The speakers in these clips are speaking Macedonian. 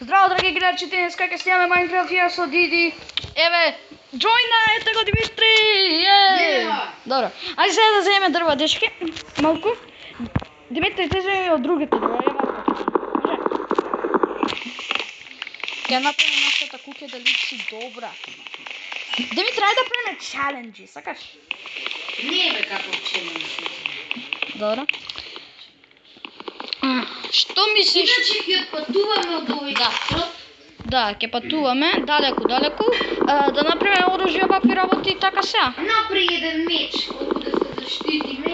Здраво, драги играчи, денеска ќе снимаме Minecraft ја со Диди. Еве, джојна, ете го Димитри. Добро. Ајде сега да земеме дрва, дечки. Малку. Димитри, ти земи од другите дрва, ја малку. Ќе направиме нашата куќа да личи добра. Димитри, ајде да правиме чаленџи, сакаш? Не бе како челендж. Добро. Што мислиш? Иначе ќе патуваме од овој остров. Да, ќе патуваме далеку. Да направиме оружје, вакви работи и така сега. Направи еден меч, колку да се заштитиме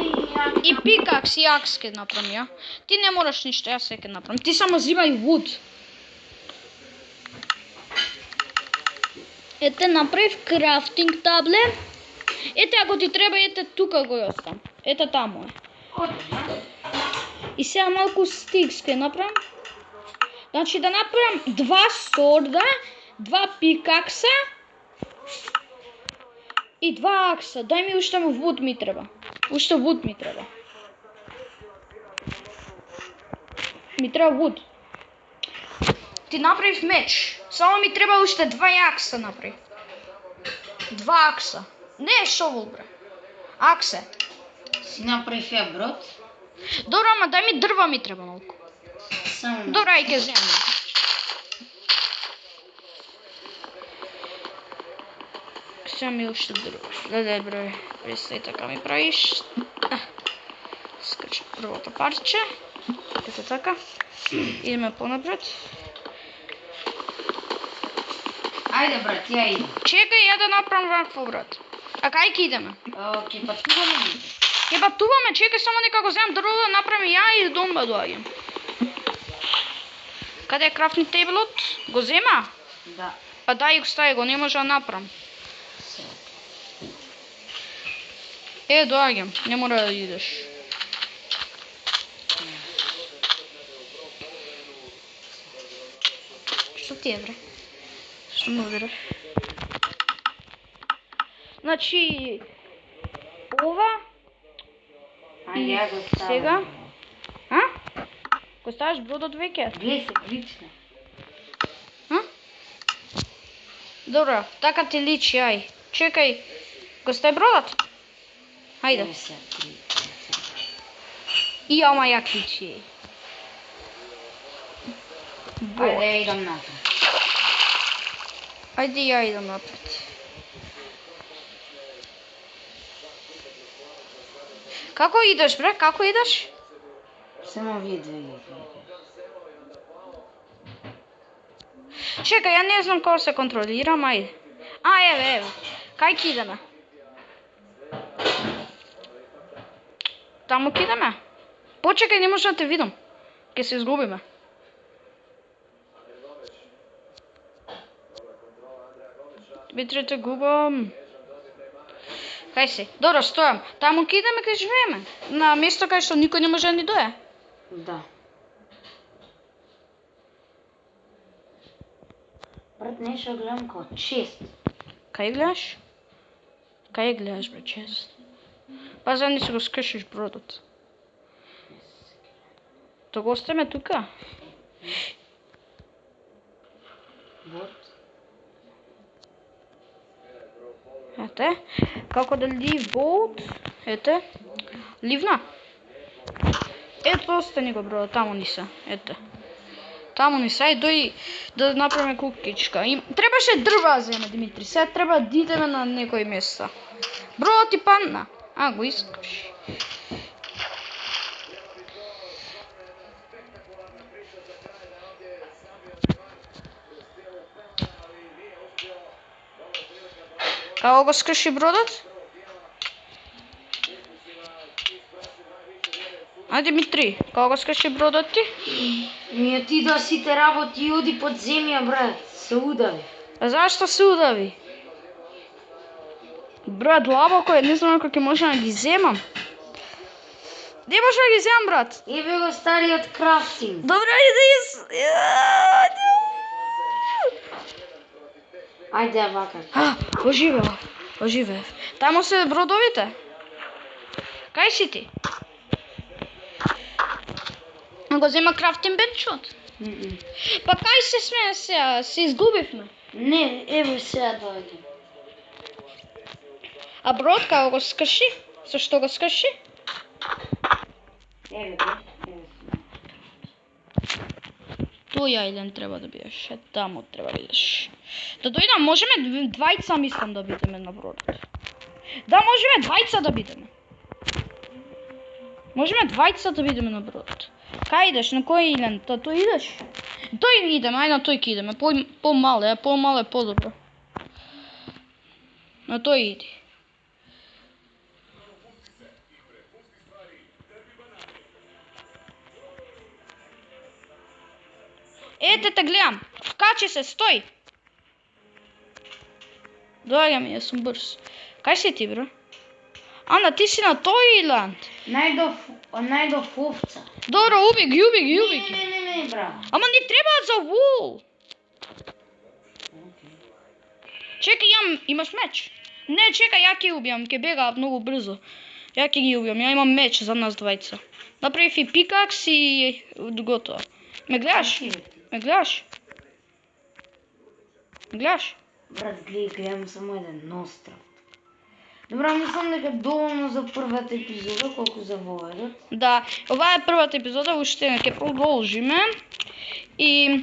и пикакс и акс ќе направам ја. Ти не мораш ништо, јас се ќе направам. Ти само зимај wood. Ете направив крафтинг табле. Ете ако ти треба, ете тука го оставам. Ете таму е. И сега малку стикс ќе направам. Значи да направам 2 сорда, 2 пикакса и 2 акса. Дај ми уште wood ми треба. Уште wood ми треба. Ми треба wood. Ти направив меч. Само ми треба уште 2 акса направив. 2 акса. Не шовел, бре. Аксе. Си направив ја брод. Добро, ама дај ми дрва ми треба малку. Само. Добро, ај ќе земам. Сега ми уште дрва. Гледај, бре, престај така ми правиш. Скача првото парче. Ето така. Идеме понапред. Ајде, брат, ја идем. Чекај ја да направам вакво, брат. А кај ќе идеме? Ќе патуваме ли? Ќе патуваме, чекај само нека го земам дрво да направим ја и домба доаѓам. Каде е крафтинг тейблот? Го зема? Да. Па дај го стави го, не може да направам. Доаѓам, не мора да идеш. Што ти е, бре? Што ме удираш? Значи, ова Ајде, ја го ставам. сега? Го ставаш бродот веќе? Глеј се, лично. Добро, така ти личи, ај. Чекај, го стави бродот? Ајде. И ама јак личи. Ајде, ја идам напред. Ајде ја идам напред. Како идеш, бре? Како идеш? Само вие две идете. Чекај, ја не знам како се контролирам, ајде. Еве. Кај ќе идеме? Таму ќе идеме? Почекај, не може да те видам. Ќе се изгубиме. Димитри, те губам. Кај си? Добро, стојам. Таму ќе идеме кај живееме. На место кај што никој не може да ни дое. Да. Брат, нешто гледам како чест. Кај гледаш? Кај гледаш, бре, чест? Па за не се го скршиш бродот. То го оставиме тука. Вот. Ете, како да leave boat, ете, ливна. Ето, остани го бродот, таму ни се, ете. Таму ни се, ај дој да направиме кукичка. Требаше дрва да земе, Димитри, сега треба да идеме на некој места. Бродот ти падна. Го искаш. Како го скрши бродот? Димитри, како го скрши бродот ти? Ми ти да сите работи и оди под земја, брат. Се удави. А зашто се удави? Брат, длабоко е, не знам како ќе можам да ги земам. Не може да ги земам, брат. Еве го стариот крафтинг. Добро, Ајде, вака. Оживеав. Таму се бродовите. Кај си ти? Го зема крафтинг бенчот. Па кај се сме сега? Се изгубивме. Не, ево сега дојде. А брод како го скрши? Со што го скрши? Еве го, еве. Тој ајлен треба да бидеш. Тамо треба да бидеш. Да дојдам, можеме двајца мислам да бидеме на бродот. Да, можеме двајца да бидеме. Можеме двајца да бидеме на бродот. Кај идеш? На кој ајлен? Тој идеш? Тој идеме, ај на тој ки идеме. По-мал е подобро. На тој иди. Ете те гледам. Вкачи се, стој. Доаѓам, јас сум брз. Кај си ти, бро? Ана, ти си на тој иланд. Најдов овца. Добро, уби ги. Не, бра. Ама ни треба за вул. Чекај, имаш меч? Не, чекај, ја ќе убијам, ќе бегаат многу брзо. Ја ќе ги убијам, ја имам меч за нас двајца. Направив и пикакс и готово. Ме гледаш? Гледаш? Брат, гледам само еден нострав. Добра, мислам дека доволно за првата епизода, колку за воведот. Да, ова е првата епизода, уште ќе продолжиме. И